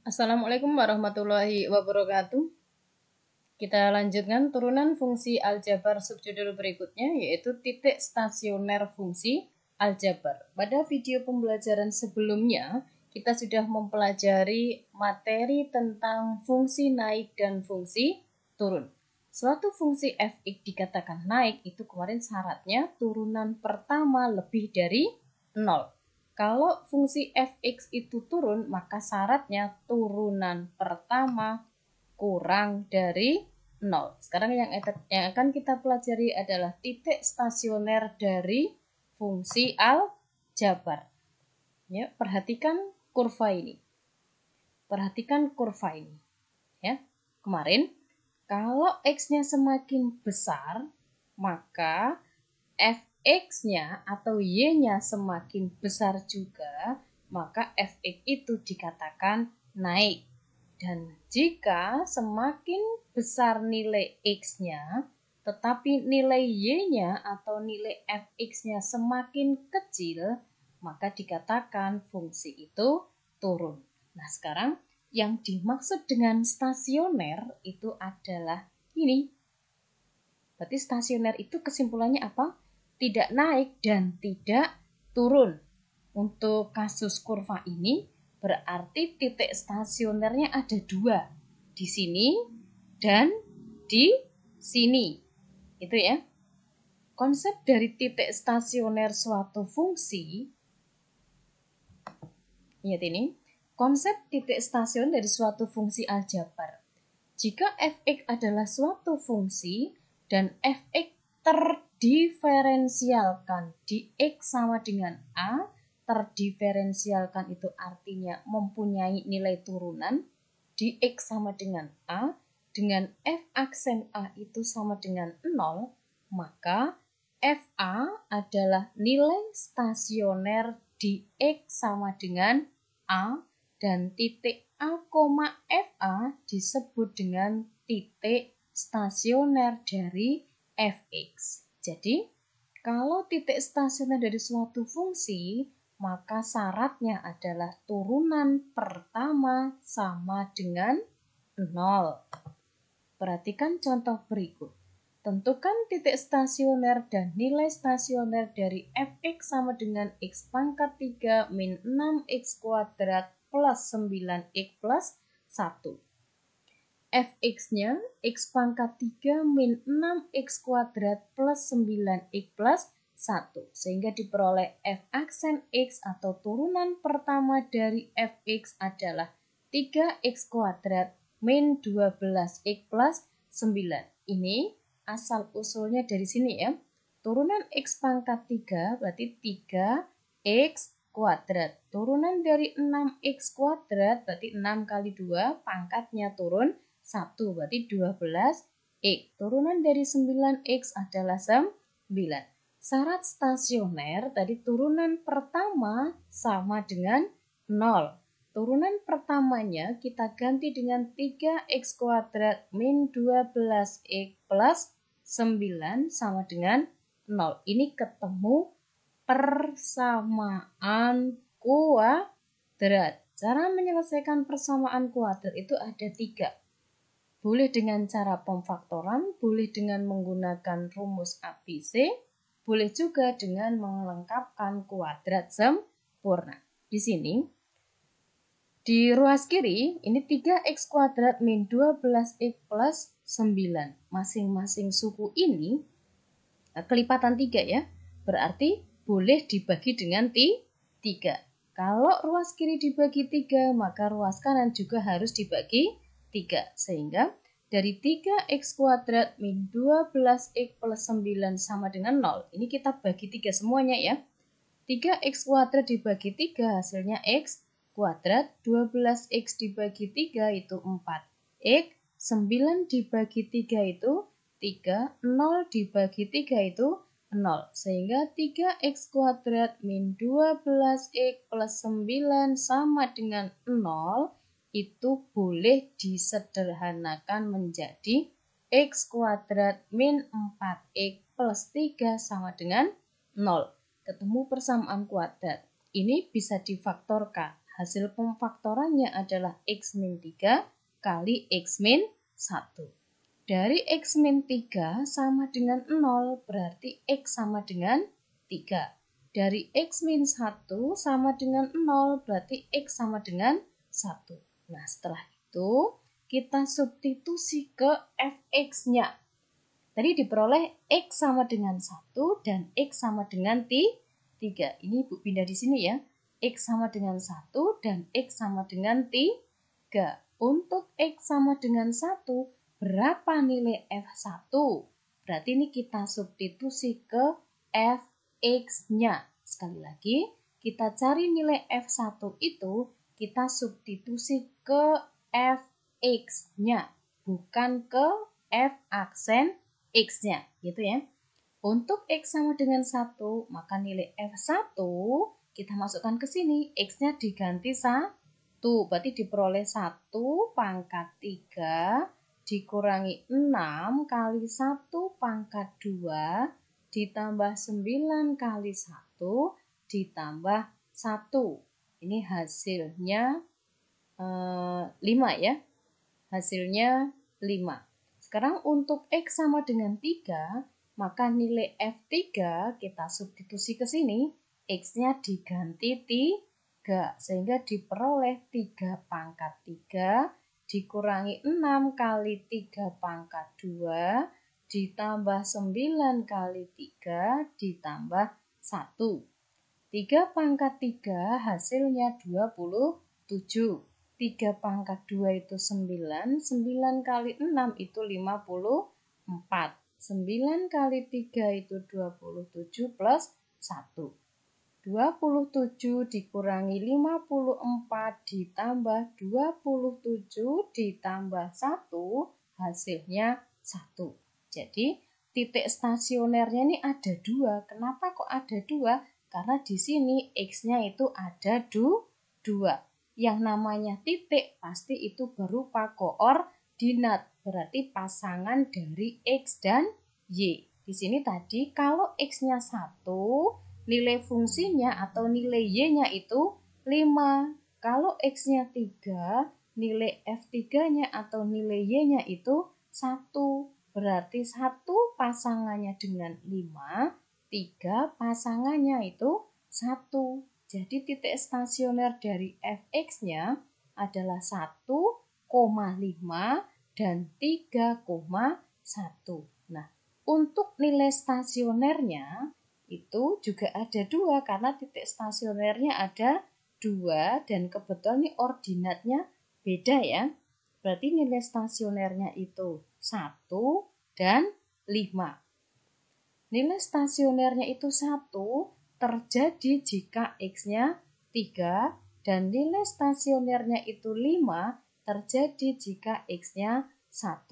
Assalamualaikum warahmatullahi wabarakatuh. Kita lanjutkan turunan fungsi aljabar subjudul berikutnya, yaitu titik stasioner fungsi aljabar. Pada video pembelajaran sebelumnya, kita sudah mempelajari materi tentang fungsi naik dan fungsi turun. Suatu fungsi fx dikatakan naik, itu kemarin syaratnya turunan pertama lebih dari 0. Kalau fungsi fx itu turun, maka syaratnya turunan pertama kurang dari 0. Sekarang yang akan kita pelajari adalah titik stasioner dari fungsi aljabar. Ya, perhatikan kurva ini. Perhatikan kurva ini. Ya, kemarin kalau x-nya semakin besar, maka fx-nya atau y-nya semakin besar juga, maka fx itu dikatakan naik. Dan jika semakin besar nilai x-nya, tetapi nilai y-nya atau nilai fx-nya semakin kecil, maka dikatakan fungsi itu turun. Nah, sekarang yang dimaksud dengan stasioner itu adalah ini. Berarti stasioner itu kesimpulannya apa? Tidak naik dan tidak turun. Untuk kasus kurva ini, berarti titik stasionernya ada dua. Di sini dan di sini. Itu ya. Konsep dari titik stasioner suatu fungsi, lihat ini. Konsep titik stasioner dari suatu fungsi aljabar. Jika fx adalah suatu fungsi dan fx terdiferensialkan di x sama dengan a, terdiferensialkan itu artinya mempunyai nilai turunan, di x sama dengan a, dengan f aksen a itu sama dengan 0, maka fa adalah nilai stasioner di x sama dengan a, dan titik A, FA disebut dengan titik stasioner dari fx. Jadi, kalau titik stasioner dari suatu fungsi, maka syaratnya adalah turunan pertama sama dengan 0. Perhatikan contoh berikut. Tentukan titik stasioner dan nilai stasioner dari fx sama dengan x pangkat 3 min 6x kuadrat plus 9x plus 1. Fx-nya x pangkat 3 min 6x kuadrat plus 9x plus 1. Sehingga diperoleh f aksen x atau turunan pertama dari fx adalah 3x kuadrat min 12x plus 9. Ini asal usulnya dari sini ya. Turunan x pangkat 3 berarti 3x kuadrat. Turunan dari 6x kuadrat berarti 6 kali 2 pangkatnya turun 1 berarti 12x. Turunan dari 9x adalah 9. Syarat stasioner tadi turunan pertama sama dengan 0. Turunan pertamanya kita ganti dengan 3x kuadrat min 12x plus 9 sama dengan 0. Ini ketemu persamaan kuadrat. Cara menyelesaikan persamaan kuadrat itu ada 3. Boleh dengan cara pemfaktoran, boleh dengan menggunakan rumus ABC, boleh juga dengan melengkapkan kuadrat sempurna. Di sini, di ruas kiri, ini 3x kuadrat min 12x plus 9. Masing-masing suku ini, kelipatan 3 ya, berarti boleh dibagi dengan 3. Kalau ruas kiri dibagi 3, maka ruas kanan juga harus dibagi 3. Sehingga dari 3x kuadrat min 12x plus 9 sama dengan 0. Ini kita bagi 3 semuanya ya. 3x kuadrat dibagi 3 hasilnya x kuadrat, 12x dibagi 3 itu 4x, 9 dibagi 3 itu 3, 0 dibagi 3 itu 0. Sehingga 3x kuadrat min 12x plus 9 sama dengan 0 itu boleh disederhanakan menjadi x kuadrat min 4x plus 3 sama dengan 0. Ketemu persamaan kuadrat. Ini bisa difaktorkan. hasil pemfaktorannya adalah X min 3 kali X min 1. Dari X min 3 sama dengan 0, berarti X sama dengan 3. Dari X min 1 sama dengan 0, berarti X sama dengan 1. Nah, setelah itu kita substitusi ke fx-nya. Tadi diperoleh X sama dengan 1 dan X sama dengan 3. Ini Ibu pindah di sini ya. X sama dengan 1 dan X sama dengan 3. Untuk X sama dengan 1, berapa nilai F1? Berarti ini kita substitusi ke fx-nya. Sekali lagi, kita cari nilai F1 itu, kita substitusi ke fx-nya, bukan ke f aksen x-nya, gitu ya. Untuk X sama dengan 1, maka nilai F1 kita masukkan ke sini, X-nya diganti 1, berarti diperoleh 1 pangkat 3 dikurangi 6 kali 1 pangkat 2 ditambah 9 kali 1 ditambah 1. Ini hasilnya 5 ya. Hasilnya 5. Sekarang untuk X sama dengan 3, maka nilai F3 kita substitusi ke sini, X-nya diganti 3, sehingga diperoleh 3 pangkat 3 dikurangi 6 kali 3 pangkat 2 ditambah 9 kali 3 ditambah 1. 3 pangkat 3 hasilnya 27. 3 pangkat 2 itu 9, 9 kali 6 itu 54. 9 kali 3 itu 27 plus 1. 27 dikurangi 54 ditambah 27 ditambah 1, hasilnya 1. Jadi titik stasionernya ini ada 2. Kenapa kok ada 2? Karena di sini X-nya itu ada 2. Yang namanya titik pasti itu berupa koordinat, berarti pasangan dari X dan Y. Di sini tadi kalau X-nya 1, nilai fungsinya atau nilai Y-nya itu 5. Kalau X-nya 3, nilai F3-nya atau nilai Y-nya itu 1. Berarti 1 pasangannya dengan 5, 3 pasangannya itu 1. Jadi titik stasioner dari fx-nya adalah 1,5 dan 3,1. Nah, untuk nilai stasionernya itu juga ada 2 karena titik stasionernya ada 2 dan kebetulan ini ordinatnya beda ya. Berarti nilai stasionernya itu 1 dan 5. Nilai stasionernya itu 1 terjadi jika X-nya 3 dan nilai stasionernya itu 5 terjadi jika X-nya 1.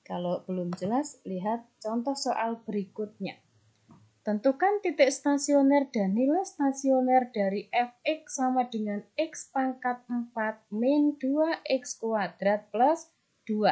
Kalau belum jelas, lihat contoh soal berikutnya. Tentukan titik stasioner dan nilai stasioner dari fx sama dengan x pangkat 4 min 2x kuadrat plus 2.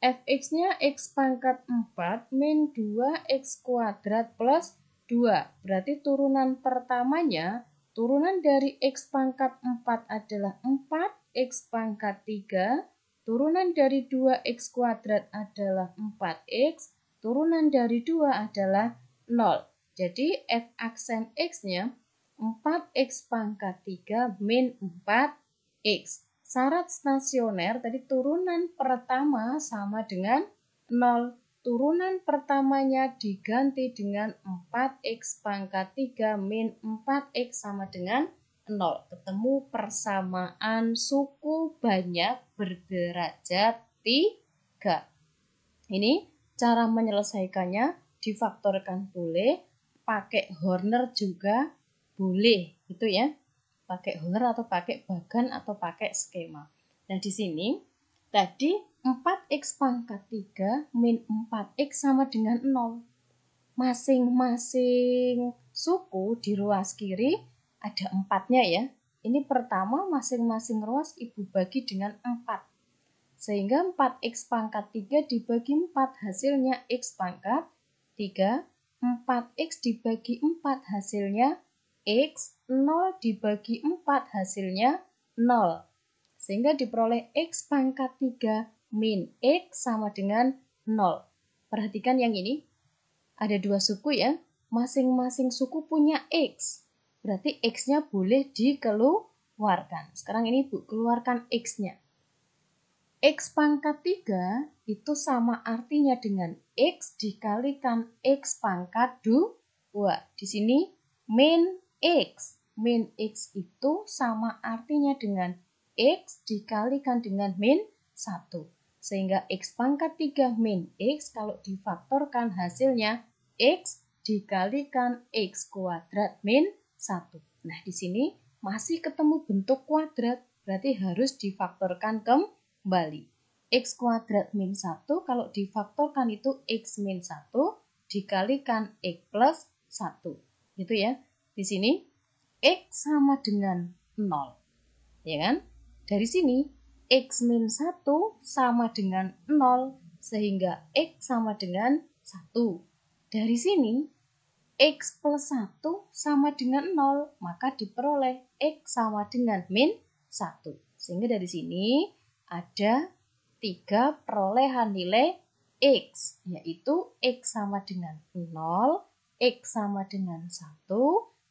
Fx-nya x pangkat 4 min 2x kuadrat plus 2. Berarti turunan pertamanya, turunan dari x pangkat 4 adalah 4x pangkat 3. Turunan dari 2x kuadrat adalah 4x. Turunan dari 2 adalah 0. Jadi f aksen x-nya 4x pangkat 3 min 4x. Syarat stasioner tadi turunan pertama sama dengan 0. Turunan pertamanya diganti dengan 4x pangkat 3 min 4x sama dengan 0. Ketemu persamaan suku banyak berderajat 3. Ini cara menyelesaikannya, difaktorkan boleh, pakai Horner juga boleh, gitu ya. Pakai Horner atau pakai bagan atau pakai skema. Nah, di sini tadi 4x pangkat 3 min 4x sama dengan 0. Masing-masing suku di ruas kiri ada 4-nya ya. Ini pertama masing-masing ruas Ibu bagi dengan 4. Sehingga 4x pangkat 3 dibagi 4 hasilnya x pangkat 3. 4x dibagi 4 hasilnya x 0 dibagi 4 hasilnya 0. Sehingga diperoleh X pangkat 3 min X sama dengan 0. Perhatikan yang ini. Ada dua suku ya. Masing-masing suku punya X. Berarti X-nya boleh dikeluarkan. Sekarang ini Bu, keluarkan X-nya. X pangkat 3 itu sama artinya dengan X dikalikan X pangkat 2. Di sini min X. Min X itu sama artinya dengan X dikalikan dengan min 1. Sehingga X pangkat 3 min X kalau difaktorkan hasilnya X dikalikan X kuadrat min 1. Nah, di sini masih ketemu bentuk kuadrat, berarti harus difaktorkan kembali. X kuadrat min 1 kalau difaktorkan itu X min 1 dikalikan X plus 1. Gitu ya. Di sini X sama dengan 0. Ya kan? Dari sini X min 1 sama dengan 0, sehingga X sama dengan 1. Dari sini X plus 1 sama dengan 0, maka diperoleh X sama dengan min 1. Sehingga dari sini ada 3 perolehan nilai X, yaitu X sama dengan 0, X sama dengan 1,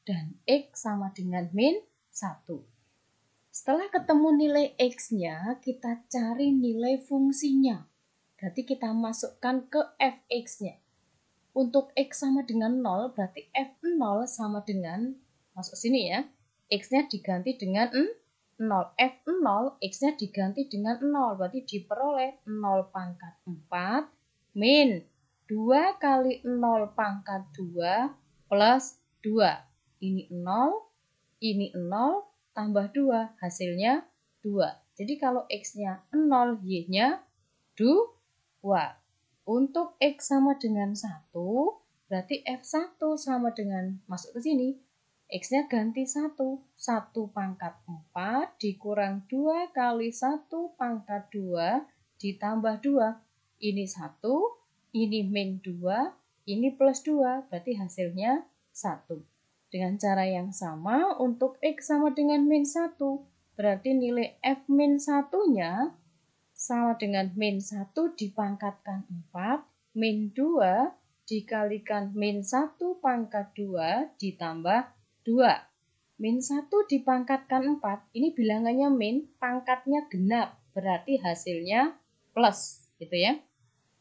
dan X sama dengan min 1. Setelah ketemu nilai X-nya, kita cari nilai fungsinya. Berarti kita masukkan ke Fx-nya. Untuk X sama dengan 0, berarti F0 sama dengan, masuk sini ya, X-nya diganti dengan 0. F0, X-nya diganti dengan 0, berarti diperoleh 0 pangkat 4 min 2 kali 0 pangkat 2 plus 2. Ini 0, ini 0, tambah 2, hasilnya 2. Jadi kalau X-nya 0, Y-nya 2. Untuk X sama dengan 1, berarti F1 sama dengan, masuk ke sini, X-nya ganti 1. 1 pangkat 4 dikurang 2 kali 1 pangkat 2 ditambah 2. Ini 1, ini min 2, ini plus 2, berarti hasilnya 1. Dengan cara yang sama, untuk X sama dengan min 1, berarti nilai F min 1-nya sama dengan min 1 dipangkatkan 4, min 2 dikalikan min 1 pangkat 2 ditambah 2. Min 1 dipangkatkan 4, ini bilangannya min, pangkatnya genap, berarti hasilnya plus, gitu ya.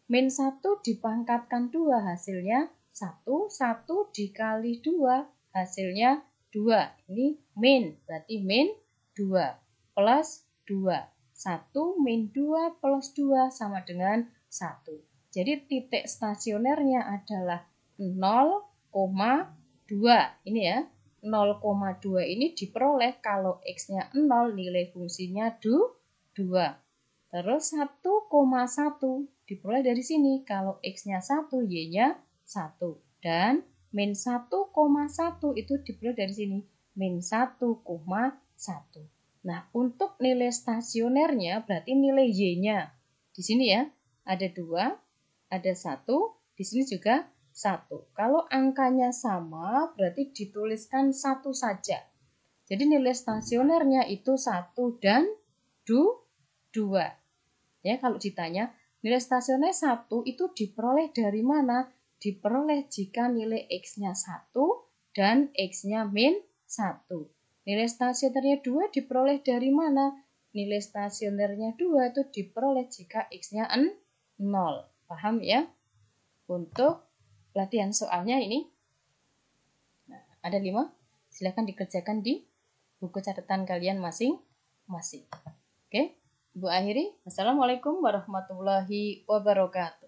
Min 1 dipangkatkan 2, hasilnya 1, 1 dikali 2, hasilnya 2. Ini min, berarti min 2 plus 2. 1 min 2 plus 2 sama dengan 1. Jadi titik stasionernya adalah 0,2. Ini ya, 0,2 ini diperoleh kalau X-nya 0, nilai fungsinya 2. Terus 1,1 diperoleh dari sini kalau X-nya 1, Y-nya 1. Dan min 1,1 itu diperoleh dari sini, min 1,1. Nah, untuk nilai stasionernya berarti nilai Y-nya. Di sini ya, ada 2, ada 1, di sini juga 1. Kalau angkanya sama, berarti dituliskan 1 saja. Jadi nilai stasionernya itu 1 dan 2. Ya, kalau ditanya, nilai stasioner 1 itu diperoleh dari mana? Diperoleh jika nilai X-nya 1 dan X-nya min 1. Nilai stasionernya 2 diperoleh dari mana? Nilai stasionernya 2 itu diperoleh jika X-nya 0. Paham ya? Untuk latihan soalnya ini. Nah, ada 5. Silakan dikerjakan di buku catatan kalian masing-masing. Oke, Ibu akhiri. Assalamualaikum warahmatullahi wabarakatuh.